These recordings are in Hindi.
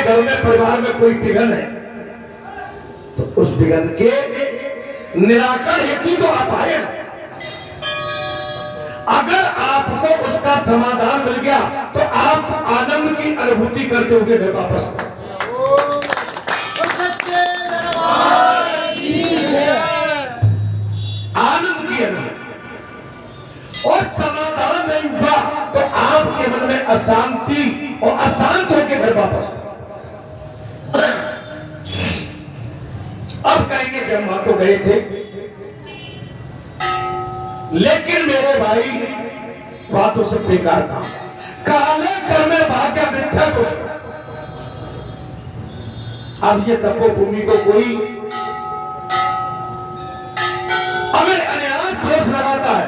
घर में परिवार में कोई विघ्न है तो उस विघ्न के निराकरण हेतु तो आप आए ना। अगर आपको उसका समाधान मिल गया तो आप आनंद की अनुभूति करते हुए घर वापस आनंद की अनुभूति और समाधान नहीं हुआ तो आपके मन में अशांति और अशांत होकर घर वापस। अब कहेंगे कि हम वहां तो गए थे लेकिन मेरे भाई वहां तो सब बेकार काम, काले कर में भाग्य मिथ्या दोष। अब ये तपोभूमि को कोई अगर अनायास दोष लगाता है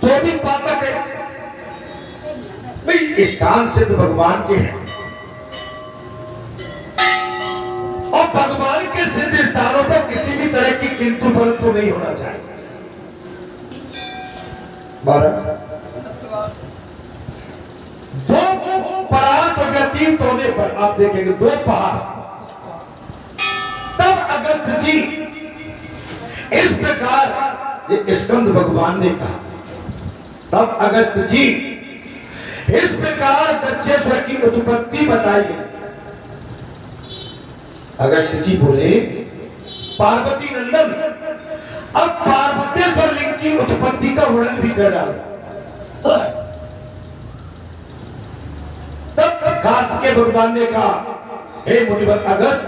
तो भी पातक है भाई, स्थान सिद्ध भगवान के हैं और भगवान के सिद्ध स्थानों पर किसी भी तरह की किंतु परंतु नहीं होना चाहिए। 12 दो परात व्यतीत होने पर आप देखेंगे 2 पहाड़, तब अगस्त जी इस प्रकार स्कंद भगवान ने कहा, तब अगस्त जी इस प्रकार दक्षेश्वर की उत्पत्ति बताई गई। अगस्त जी बोले पार्वती नंदन अब पार्वतेश्वर लिंग की उत्पत्ति का वर्णन भी कर डाला। तब कार्तिकेय भगवान ने कहा हे मुनिवर अगस्त,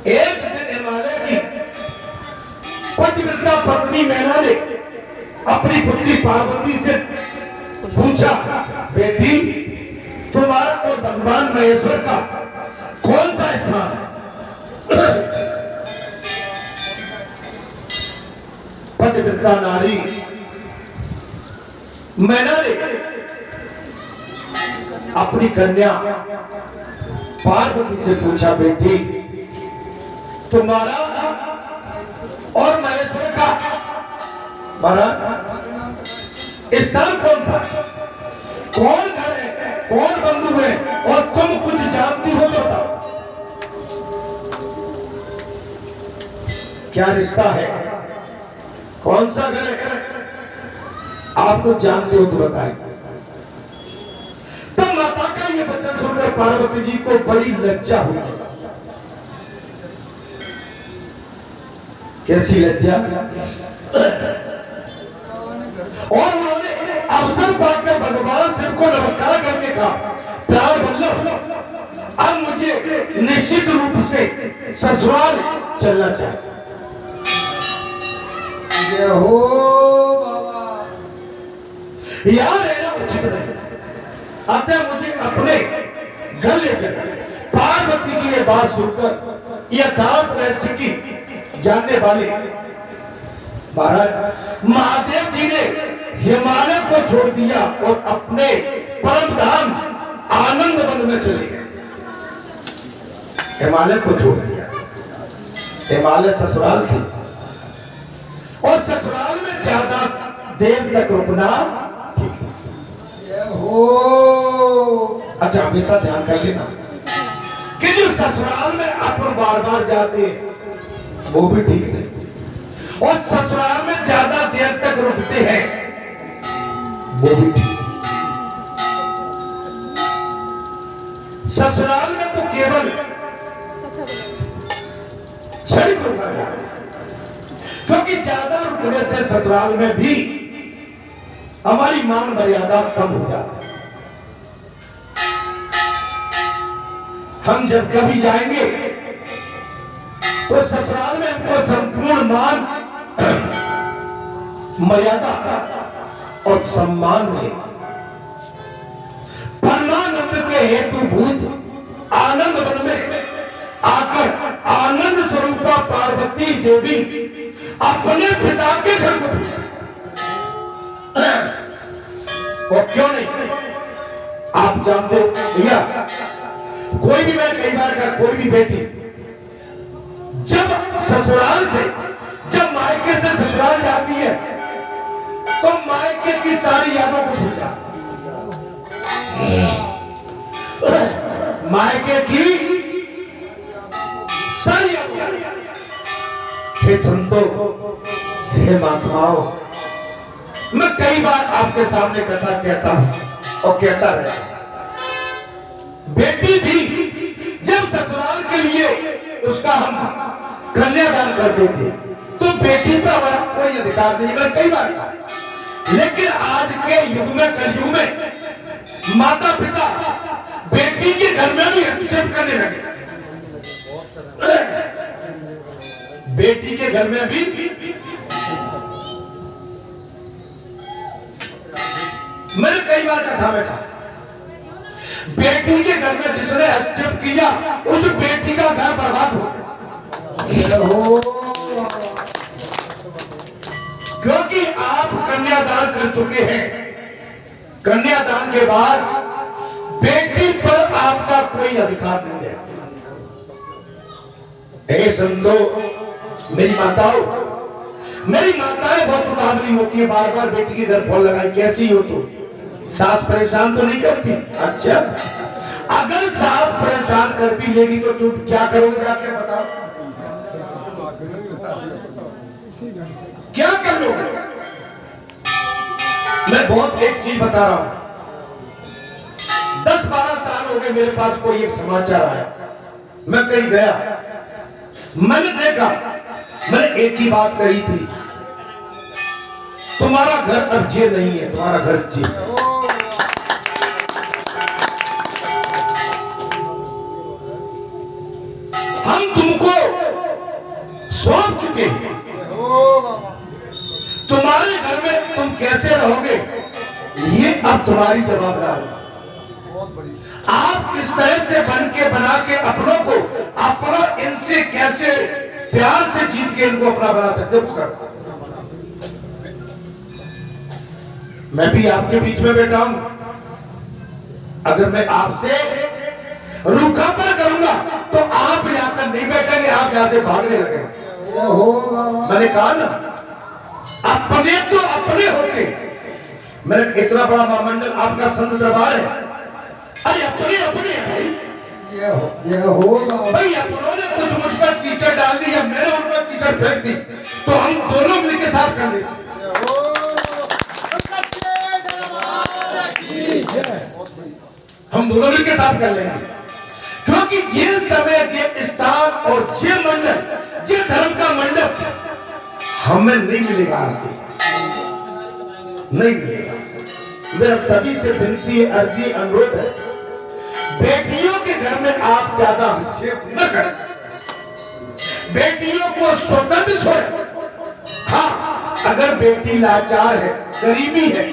एक दिन हिमालय की पतिव्रता पत्नी मैना ने अपनी पुत्री पार्वती से पूछा, बेटी तुम्हारा और भगवान महेश्वर का कौन सा स्थान है? पतिव्रता नारी मैना ने अपनी कन्या पार्वती से पूछा, बेटी तुम्हारा और महेश्वर का स्थान कौन सा, कौन घर है, कौन बंधु है और तुम कुछ जानती हो तो बताओ, क्या रिश्ता है, कौन सा घर है, आप कुछ जानते हो तो बताएं। तब माता का ये वचन सुनकर पार्वती जी को बड़ी लज्जा हुई। कैसी लज्जा, और उन्होंने अवसर पाकर भगवान शिव को नमस्कार करके कहा, प्राण वल्लभ अब मुझे निश्चित रूप से ससुराल चलना चाहिए। हो बाबा, यहाँ रहना उचित नहीं, अतः मुझे अपने घर ले चलना। पार्वती की ये बात सुनकर यथार्थ रहस्य की जानने वाले महाराज महादेव जी ने हिमालय को छोड़ दिया और अपने परम धाम आनंद वन में चले गए। हिमालय को छोड़ दिया, हिमालय ससुराल थी और ससुराल में ज्यादा देर तक रुकना ठीक हो। अच्छा हमेशा ध्यान कर लेना कि जो ससुराल में अपन बार बार जाते हैं वो भी ठीक नहीं, और ससुराल में ज्यादा देर तक रुकते हैं वो भी ठीक। ससुराल में तो केवल क्षणिक रुका जाए, क्योंकि ज्यादा रुकने से ससुराल में भी हमारी मान मर्यादा कम हो जाती है। हम जब कभी जाएंगे तो ससुराल में हमको संपूर्ण मान मर्यादा और सम्मान में परमानंद के हेतुभूत आनंद वन में आकर आनंद स्वरूपा पार्वती देवी अपने पिता के घर को और क्यों नहीं, आप जानते हो भैया, कोई भी, मैं कई बार का कोई भी बेटी जब ससुराल से, जब मायके से ससुराल जाती है तो मायके की सारी यादों को भूल जाती है। मायके की सारी हे संतों, हे महात्माओं, मैं कई बार आपके सामने कथा कहता हूं और कहता रहा। बेटी भी जब ससुराल के लिए उसका हम कन्यादान करते थे तो बेटी पर हमारा कोई अधिकार नहीं, मैंने कई बार कहा। लेकिन आज के युग में, कलयुग में, माता पिता बेटी के घर में भी हस्तक्षेप करने लगे। बेटी के घर में भी मैंने कई बार कथा में कहा, बेटी के घर में जिसने हस्तक्षेप किया उस बेटी का घर बर्बाद हो गया। क्योंकि आप कन्यादान कर चुके हैं। कन्यादान के बाद बेटी पर आपका कोई अधिकार नहीं है। हे संतो, मेरी माताएं बहुत उतावली होती है, बार बार बेटी के घर फोन लगाए, कैसी हो तू? सास परेशान तो नहीं करती? अच्छा, अगर सास परेशान कर भी लेगी तो तुम क्या करोगे? जाके बताओ, क्या कर लोगे? मैं बहुत एक चीज बता रहा हूं। 10-12 साल हो गए मेरे पास कोई एक समाचार आया, मैं कहीं गया, मैंने देखा, मैंने एक ही बात कही थी, तुम्हारा घर अब ये नहीं है, तुम्हारा घर जी। हम तुमको सौंप चुके हैं, तुम्हारे घर में तुम कैसे रहोगे ये अब तुम्हारी जवाबदारी। आप किस तरह से बना के अपनों को, अपना इनसे कैसे प्यार से जीत के इनको अपना बना सकते हो। मैं भी आपके बीच में बैठा हूं, अगर मैं आपसे रूखा पर करूंगा तो आप यहां पर नहीं बैठेंगे, आप यहां से भागने लगेंगे। मैंने कहा ना, अपने तो अपने होते। मैंने इतना बड़ा महामंडल आपका संत दरबार है, अरे अपने अपने भाई, भाई अपनों ने कुछ मुझ पर कीचड़ डाल दी या मैंने उन पर कीचड़ फेंक दी तो हम दोनों मिलकर साफ कर लेते। हम दोनों मिलकर साफ कर लेंगे, क्योंकि ये समय, ये स्थान और ये मंडल, ये धर्म का मंडप हमें नहीं मिलेगा, नहीं मिलेगा। मेरा सभी से विनती, अर्जी, अनुरोध है, बेटियों के घर में आप ज्यादा हस्तक्षेप न करें, बेटियों को स्वतंत्र छोड़ें। हाँ, अगर बेटी लाचार है, गरीबी है,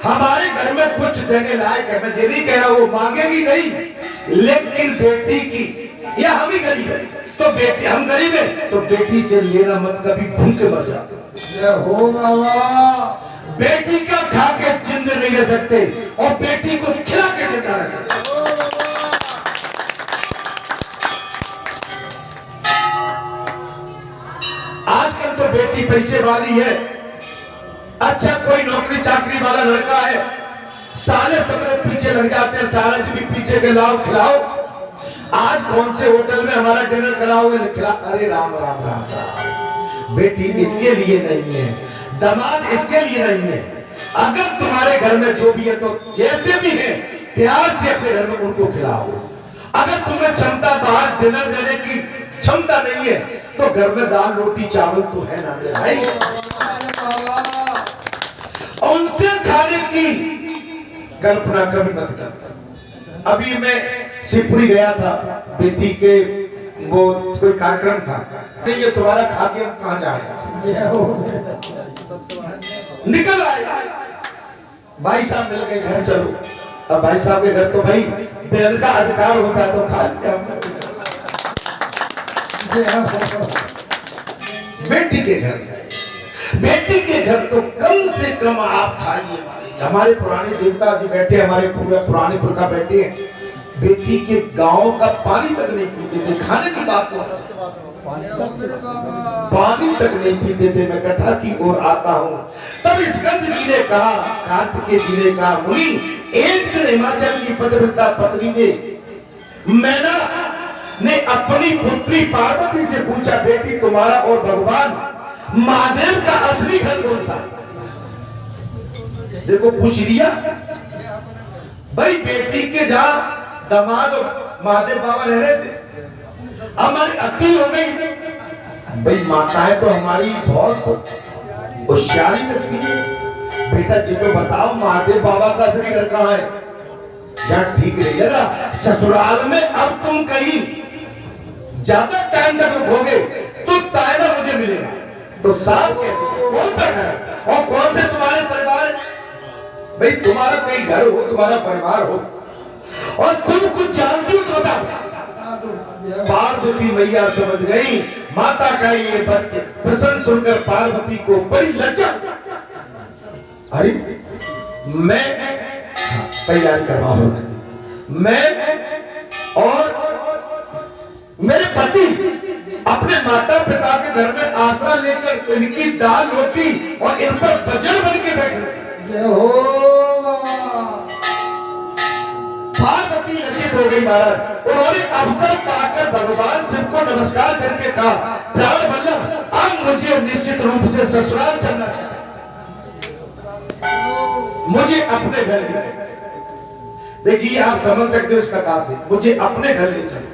हमारे घर में कुछ देने लायक है, मैं ये नहीं कह रहा वो मांगेगी नहीं, लेकिन बेटी की, या हम ही गरीब है तो बेटी, हम गरीब है तो बेटी से लेना मत, कभी भूखे मर जाते। बेटी का खा के जिंदा नहीं रह सकते और बेटी को खिला के जिंदा रह सकते। आजकल तो बेटी पैसे वाली है, अच्छा कोई नौकरी चाकरी वाला लड़का है, साले सबरे पीछे लग जाते हैं, साले भी पीछे के लाओ खिलाओ, आज कौन से होटल में हमारा डिनर कराओगे, खिला, अरे राम राम राम राम। बेटी इसके लिए नहीं है, दामाद इसके लिए नहीं है। अगर तुम्हारे घर में जो भी है तो जैसे भी है प्यार से अपने घर में उनको खिलाओ। अगर तुम्हें क्षमता बाहर डिनर देने की क्षमता नहीं है तो घर में दाल रोटी चावल तो है ना मेरे भाई, उनसे खाने की कल्पना कभी मत करना। अभी मैं शिवपुरी गया था, बेटी के वो कोई कार्यक्रम था, नहीं ये तुम्हारा खा के हम कहाँ जाए, निकल आए, भाई साहब मिल गए, घर चलो। अब भाई साहब के घर तो भाई बहन का अधिकार होता है तो खा लिया। बेटी के घर, बेटी के घर तो कम से कम आप खाइए। हमारे पुराने देवता जी बैठे, हमारे पूरे पुराने पुरखा बैठे हैं, बेटी के गांव का पानी तक नहीं पीते थे, खाने की बात तो पानी तक नहीं पीते थे। मैं कथा की ओर आता हूँ, तब स्कंद जी ने कहा, कार्तिकेय जी ने कहा, मुनि एक दिन हिमाचल की पतिव्रता पत्नी ने मैना ने अपनी पुत्री पार्वती से पूछा, बेटी तुम्हारा और भगवान महादेव का असली घर कौन सा है? देखो पूछ लिया भाई, बेटी के जहां दामाद और महादेव बाबा रह रहे थे, हमारी अति हो गई। भाई माताएं तो हमारी बहुत होशियारी लगती है। बेटा जी को बताओ महादेव बाबा का असली घर कहाँ है? जहां ठीक नहीं लगा ससुराल में, अब तुम कहीं ज्यादा टाइम तक रुकोगे तो तायना मुझे मिलेगा। तो साहब कहते कौन सा घर और कौन से तुम्हारे परिवार? भाई तुम्हारा कहीं घर हो, तुम्हारा परिवार हो और तुम कुछ जानती हो तो बताओ। पार्वती मैया समझ गई माता का ये प्रश्न सुनकर पार्वती को बड़ी लज्जा। अरे मैं तैयारी करवा हूं, मैं और मेरे पति अपने माता पिता के घर में आसरा लेकर इनकी दाल रोटी और इन पर बजर बन के बैठे। पार्वती लज्जित हो गई महाराज। उन्होंने अवसर पाकर भगवान शिव को नमस्कार करके कहा, प्राण वल्लभ अब मुझे निश्चित रूप से ससुराल चलना चाहिए, मुझे अपने घर ले चलो। देखिए आप समझ सकते हो इस कथा से, मुझे अपने घर ले चलो।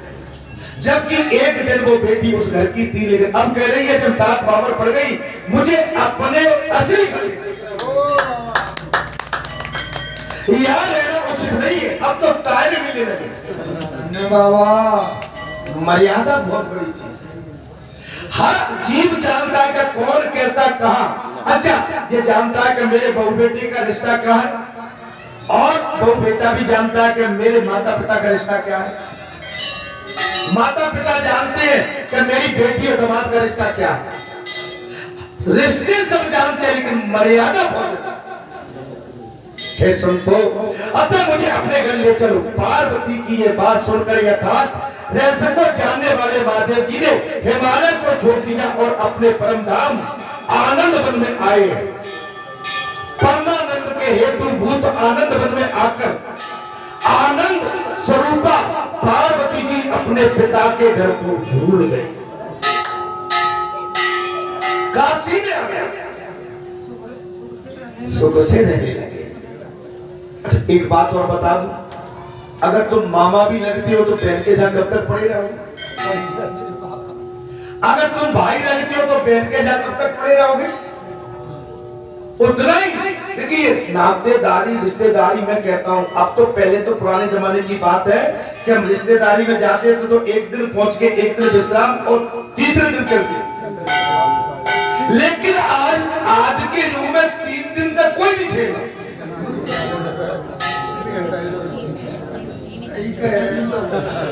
जबकि एक दिन वो बेटी उस घर की थी, लेकिन अब कह रही है जब 7 बावर पड़ गई मुझे अपने असली घर ले चलो। यहाँ रहना उचित नहीं है, अब तो तारे मिलने लगे। बाबा मर्यादा बहुत बड़ी चीज है। हर जीव जानता है कि कौन कैसा कहा। अच्छा ये जानता है कि मेरे बहू बेटी का रिश्ता क्या है, और बहू बेटा भी जानता है कि मेरे माता पिता का रिश्ता क्या है। माता पिता जानते हैं कि मेरी बेटी और दामाद का रिश्ता क्या है। रिश्ते सब जानते हैं लेकिन मर्यादा बहुत है। संतो अतः मुझे अपने घर ले चलो। पार्वती की ये बात सुनकर यथार्थ रहस्य को जानने वाले महादेव जी ने हिमालय को छोड़ दिया और अपने परम धाम आनंद वन में आए। परमानंद के हेतु भूत आनंद वन में आकर आनंद स्वरूपा पार्वती जी अपने पिता के घर को भूल गए, काशी में आ गया, सुख से रहने लगे। अच्छा एक बात और बता दूं, अगर तुम मामा भी लगती हो तो बहन के जहां कब तक पड़े रहोगे? अगर तुम भाई लगते हो तो बहन के जहां कब तक पड़े रहोगे? उतना ही। देखिए नातेदारी रिश्तेदारी मैं कहता हूं, अब तो पहले तो पुराने जमाने की बात है कि हम रिश्तेदारी में जाते थे तो एक दिन पहुंच के एक दिन विश्राम और तीसरे दिन चलते। लेकिन आज के युग में 3 दिन तक कोई नहीं छेड़ता।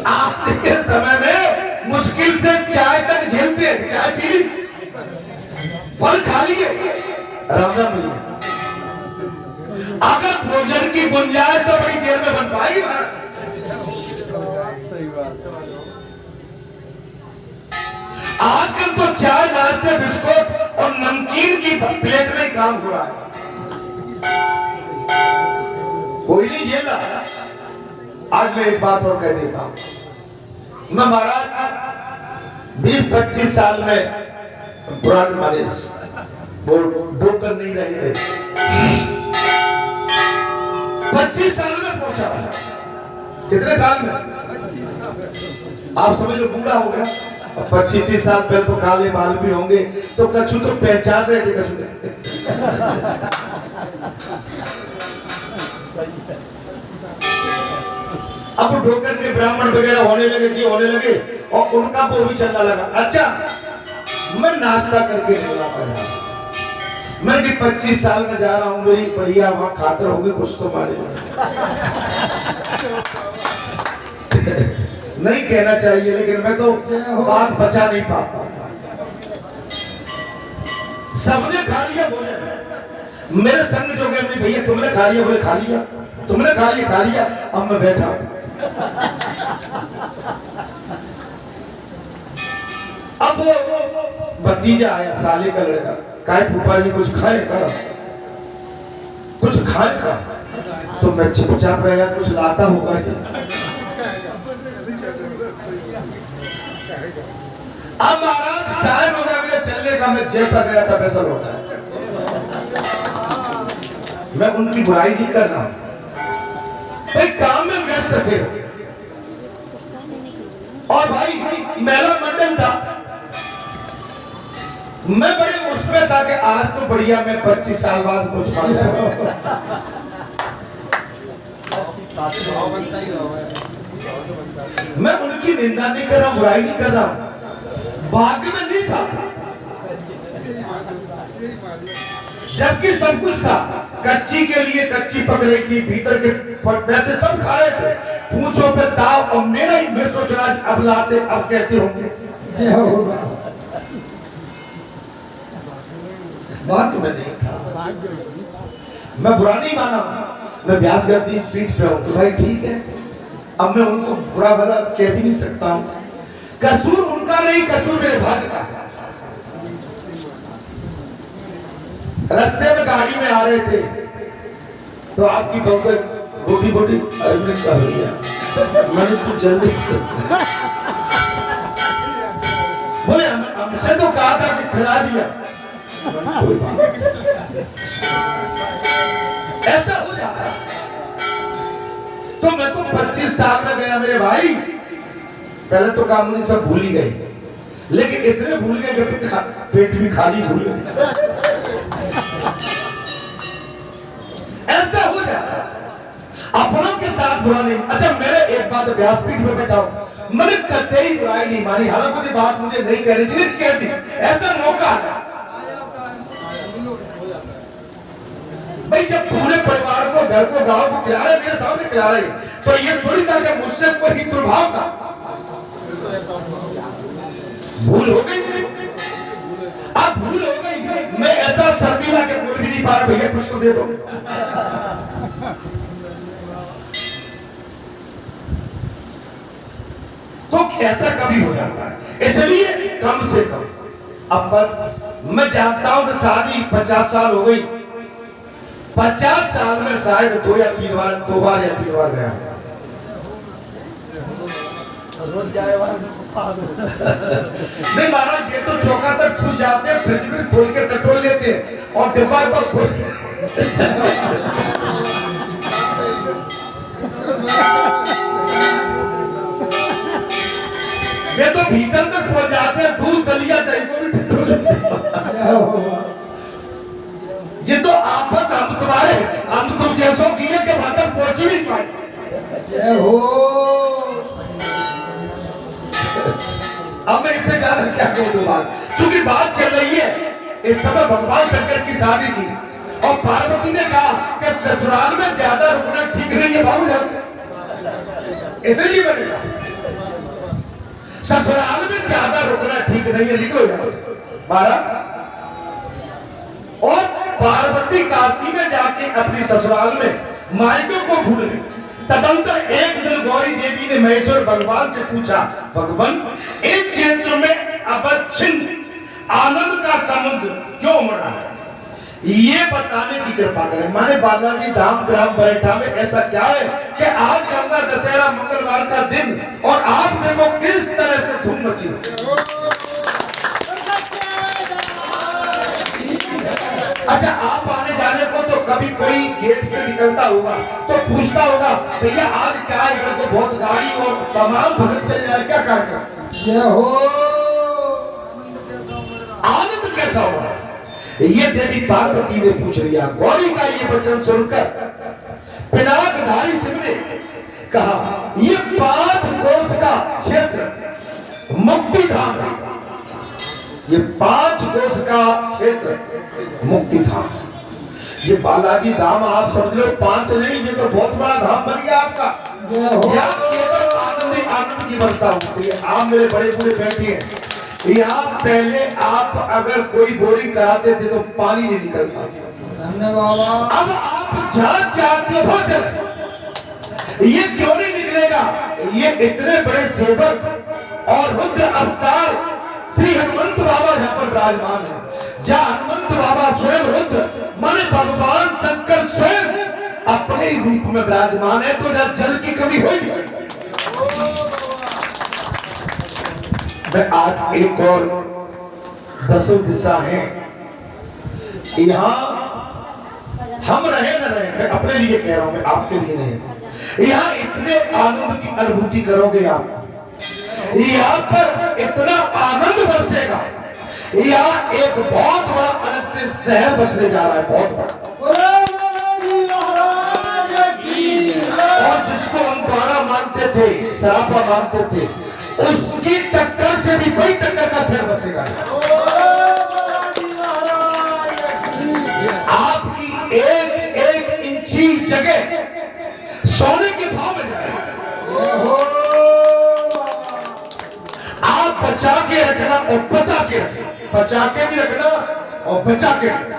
आज के समय में मुश्किल से चाय तक झेलते हैं, चाय पी ली, फल खा लिए, राम राम मिली। अगर भोजन की गुंजाइश तो बड़ी देर में बन पाएगी। आजकल तो चाय नाश्ते बिस्कुट और नमकीन की प्लेट में काम हो रहा है, कोई नहीं झेल रहा। आज मैं एक बात और कह देता हूं, मैं महाराज 20-25 साल में ब्रांड मैनेज वो डोकर नहीं रहे थे, 25 साल में पहुंचा। कितने साल में? आप समझ लो बूढ़ा हो गया। 25-30 साल पहले तो काले बाल भी होंगे तो कछु तो पहचान रहे थे, कछु अब डोकर के ब्राह्मण वगैरह होने लगे जी, होने लगे और उनका वो भी चलना लगा। अच्छा मैं नाश्ता करके बोला था, मैं कि 25 साल में जा रहा हूं, मेरी बढ़िया वहां खातर होगी कुछ तो मारे नहीं कहना चाहिए, लेकिन मैं तो बात बचा नहीं पाता। सबने खा लिया, बोले मेरे संग जो गए भैया तुमने खा लिया, बोले खा लिया, तुमने खा लिया, खा लिया। अब मैं बैठा हूं। अब वो भतीजा आया, साले का लड़का, काय फूफा जी कुछ खाएगा, कुछ खाएगा। तो मैं चुपचाप रहेगा, कुछ लाता होगा जी। अब महाराज टाइम हो गया मेरे चलने का, मैं जैसा गया था वैसा लौटा है। मैं उनकी बुराई नहीं कर रहा हूं भाई, काम में व्यस्त थे। और भाई मेला मंडन था, मैं बड़े उसमें था कि आज तो बढ़िया मैं 25 साल बाद कुछ मांग मैं उनकी निंदा नहीं कर रहा, बुराई नहीं कर रहा, भाग्य में नहीं था, जबकि सब कुछ था। कच्ची के लिए कच्ची पक रही थी, भीतर के पैसे सब खा रहे थे, पूछो पे दाव। और मेरा ही मैं सोच रहा अब लाते अब कहते होंगे भाग्य में नहीं था। मैं बुरा नहीं माना, मैं व्यास गति पीठ पे हूं तो भाई ठीक है, अब मैं उनको बुरा भला कह भी नहीं सकता हूं। कसूर उनका नहीं, कसूर मेरे भाग्य का है। रास्ते में गाड़ी में आ रहे थे तो आपकी बहू बोटी बोटी अरे मैं कर रही है, मैंने तो जल्दी बोले हमसे तो कहा था कि खिला दिया। ऐसा हो जाता है। तो मैं तो 25 साल में गया मेरे भाई, पहले तो कानूनी सब भूल ही गए, लेकिन इतने भूल गए कि पेट भी खाली भूल गए। ऐसा हो जाता है, अपनों के साथ बुरा नहीं। अच्छा मेरे एक बात व्यासपीठ में बैठा हूं, मैंने कसे ही बुराई नहीं मानी, हालांकि मुझे बात मुझे नहीं कहनी थी, कह दी। ऐसा मौका आया भाई, जब पूरे परिवार को, घर को, गांव को खिला रहे, मेरे सामने खिला रहे, तो ये थोड़ी था कि मुझसे कोई दुर्भाव था। भूल हो गई, अब भूल हो गई। मैं ऐसा शर्मिला के बोल भी नहीं पा रहा, भैया कुछ तो दे दो। तो ऐसा कभी हो जाता है, इसलिए कम से कम अब मैं जानता हूं कि शादी 50 साल हो गई, 50 साल में शायद 2 या 3 बार, 2 बार या 3 बार गया। रोज जाए नहीं महाराज, ये तो चौका तक खुल जाते हैं, फ्रिज में खोल के टटोल लेते हैं और डिब्बा को खोल के ये तो भीतर तक पहुंच जाते हैं, दूध दलिया दही को भी टटोल लेते हैं। ये तो आफत हम तुम्हारे, हम तुम जैसों की है कि वहां तक पहुंच ही नहीं पाए। अब मैं इससे ज्यादा क्या कहूँ बात, क्योंकि बात चल रही है इस समय भगवान शंकर की शादी की, और पार्वती ने कहा कि ससुराल में ज्यादा रुकना ठीक नहीं है बाबू जान से, इसलिए मैंने कहा ससुराल में ज्यादा रुकना ठीक नहीं है, निकलो यहां से महाराज। और पार्वती काशी में जाके अपनी ससुराल में मायकों को भूल गई। तदंतर एक दिन गौरी देवी ने महेश्वर भगवान से पूछा, भगवान इस क्षेत्र में अवच्छिन्न आनंद का समुद्र क्यों उमड़ रहा है, ये बताने की कृपा करें। माने बालाजी धाम ग्राम बरेठा में ऐसा क्या है कि आज गंगा दशहरा मंगलवार का दिन और आप देखो किस तरह से धूम मची। अच्छा आप आने जाने को तो कभी कोई गेट से निकलता होगा तो पूछता होगा, भैया आज क्या है, इधर को बहुत गाड़ी और तमाम भगत चल जाए, क्या कार्यक्रम आनंद कैसा हो रहा है, ये देवी पार्वती ने पूछ लिया। गौरी का ये वचन सुनकर पिनाकधारी शिव ने कहा, ये 5 कोस का क्षेत्र मुक्ति धाम है, ये 5 कोस का क्षेत्र मुक्ति धाम। ये बालाजी धाम आप समझ लो 5 नहीं, ये तो बहुत बड़ा धाम बन गया आपका। यहाँ केवल आनंद ही आनंद की वर्षा होती है। आप मेरे बड़े बूढ़े बैठे हैं, यहाँ पहले आप अगर कोई बोरिंग कराते थे तो पानी नहीं निकलता, अब आप जान चाहते हो ये क्यों नहीं निकलेगा। ये इतने बड़े सेवक और रुद्र अवतार श्री हनुमंत बाबा यहाँ पर विराजमान है, जहाँ हनुमंत बाबा स्वयं रुद्र माने भगवान शंकर स्वयं अपने पानी रूप में विराजमान है, तो जल की कमी हो ही नहीं सकती। मैं आज एक और 10 दिशा है, यहाँ हम रहे न रहे, मैं अपने लिए कह रहा हूं, मैं आपके लिए नहीं। यहाँ इतने आनंद की अनुभूति करोगे आप, यहाँ पर इतना आनंद बरसेगा, यहाँ एक बहुत बड़ा अलग से शहर बसने जा रहा है, बहुत बड़ा। और जिसको हम बाड़ा मानते थे, सरापा मानते थे, उसकी टक्कर से भी बड़ी टक्कर का शहर बसेगा। आपकी एक एक इंची जगह सोने के भाव में जाएगी। आप बचा के रखना और बचा के रखना, बचा के भी रखना और बचा के रखना।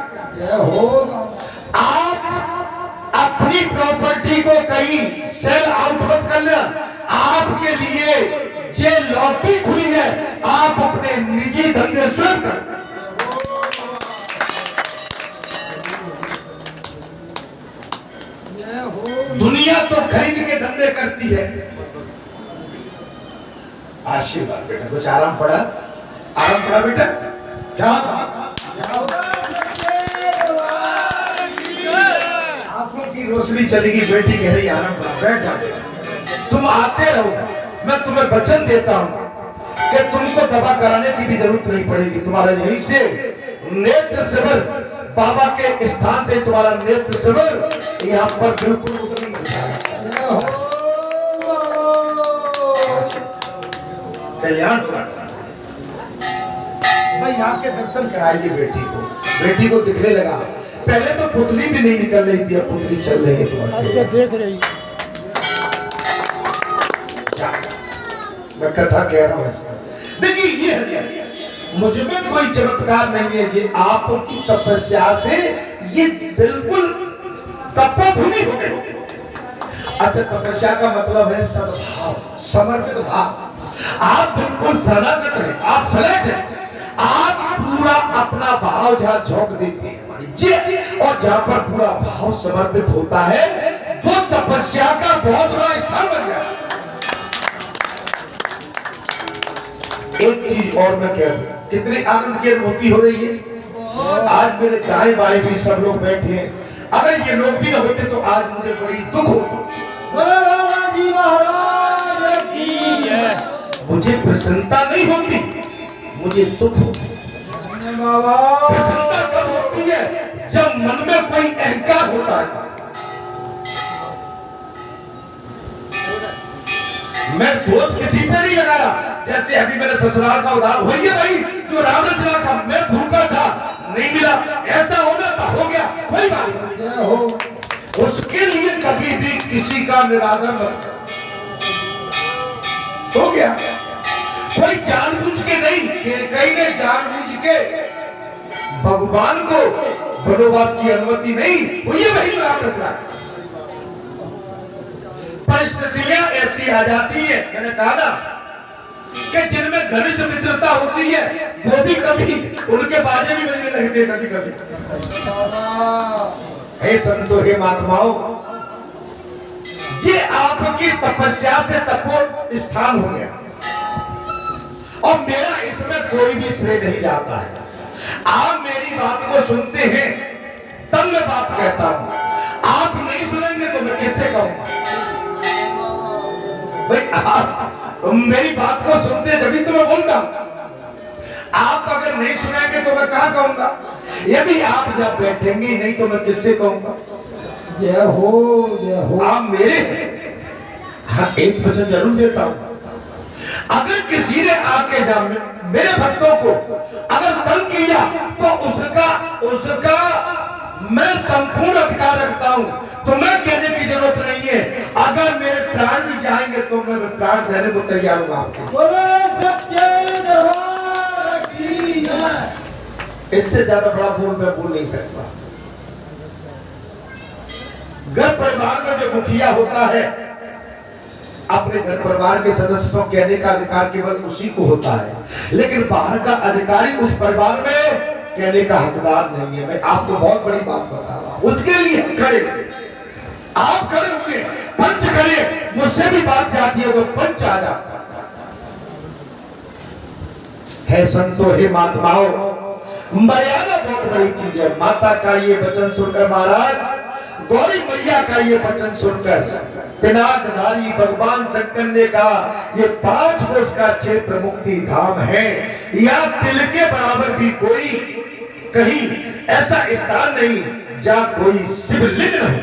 आप अपनी प्रॉपर्टी को कहीं सेल आउट मत करना। आपके लिए जे लॉटरी खुली है, आप अपने निजी धंधे स्वयं कर। दुनिया तो खरीद के धंधे करती है। आशीर्वाद बेटा, कुछ आराम पड़ा, आराम पड़ा बेटा, क्या आंखों की रोशनी चलेगी, बेटी कह रही आराम पड़ा, बैठ जाओ। तुम आते रहो, मैं तुम्हें वचन देता हूं कि तुमको दवा कराने की भी जरूरत नहीं पड़ेगी। तुम्हारा यहीं से नेत्र शिविर, बाबा के स्थान से तुम्हारा नेत्र शिविर यहाँ पर बिल्कुल उतर नहीं जाएगा। कल्याण भाई, यहाँ के दर्शन कराइए बेटी को दिखने लगा। पहले तो पुतली भी नहीं निकल रही थी, अब पुतली चल रही है तुम्हारे, देख रही। मैं कथा कह रहा हूँ। देखिए ये मुझ में कोई चमत्कार नहीं है जी, आपकी तपस्या से ये बिल्कुल तपोभूमि हो गई। अच्छा, तपस्या का मतलब है सद्भाव, समर्पित भाव। आप बिल्कुल शरणागत हैं, आप फ्लैट हैं, आप पूरा अपना भाव जहाँ झोंक देते हैं जी, और जहाँ पर पूरा भाव समर्पित होता है, वो तपस्या का बहुत बड़ा स्थान बन गया। एक चीज और मैं कह दूं, कितनी आनंद की अनुभूति हो रही है। आज मेरे दाएं बाएं भी सब लोग बैठे हैं, अगर ये लोग भी न होते तो आज मुझे बड़ी दुख होता। मुझे प्रसन्नता नहीं होती, मुझे दुख होता। प्रसन्नता कब होती है? जब मन में कोई अहंकार होता है। मैं दोष किसी पे नहीं लगा रहा। जैसे अभी मेरे ससुराल का उदाहरण वही है भाई, जो राम रचना का, मैं भूखा था, नहीं मिला, ऐसा होना था, हो गया, कोई बात नहीं। उसके लिए कभी भी किसी का निरादर मत हो गया। कोई जानबूझ के नहीं, कहीं ने जानबूझ के भगवान को वनवास की अनुमति नहीं हुई है, वही जो राम रचना। परिस्थितियां ऐसी आ जाती है, मैंने कहा ना कि जिनमें घनिष्ठ मित्रता होती है, वो भी कभी उनके बाजे भी बजने लगते हैं कभी कभी। हे संतो, हे महात्माओं, ये आपकी तपस्या से तपो स्थान हो गया, और मेरा इसमें कोई भी श्रेय नहीं जाता है। आप मेरी बात को सुनते हैं तब मैं बात कहता हूं, आप नहीं सुनेंगे तो मैं कैसे कहूंगा भाई? आप मेरी बात को सुनते जब तो मैं बोलता हूं, आप अगर नहीं सुनेंगे तो मैं कहां कहूंगा? यदि आप जब बैठेंगे नहीं तो मैं किससे कहूंगा? जय हो, जय हो। आप मेरे, हाँ, एक वचन जरूर देता हूं, अगर किसी ने आके जब मेरे भक्तों को अगर तंग किया तो उसका मैं संपूर्ण अधिकार रखता हूं, तो मैं कहने की जरूरत नहीं है। अगर मेरे प्राण भी जाएंगे तो मैं प्राण देने को तैयार हूं आपको। इससे ज्यादा बड़ा बोल मैं बोल नहीं सकता। घर परिवार में जो मुखिया होता है, अपने घर परिवार के सदस्यों के कहने का अधिकार केवल उसी को होता है, लेकिन बाहर का अधिकारी उस परिवार में कहने का हकदार नहीं है। मैं आपको बहुत बड़ी बात बता रहा हूं, उसके लिए खड़े आप खड़े हुए पंच करे, मुझसे भी बात जाती है तो पंच आ जाता है। संतो हे महात्माओं, मर्यादा बहुत बड़ी चीज है। माता का ये वचन सुनकर महाराज, गौरी मैया का ये वचन सुनकर पिनाकधारी भगवान शंकर ने कहा, ये 5 कोस का क्षेत्र मुक्ति धाम है, या तिल के बराबर भी कोई कहीं ऐसा स्थान नहीं जहां कोई शिवलिंग नहीं।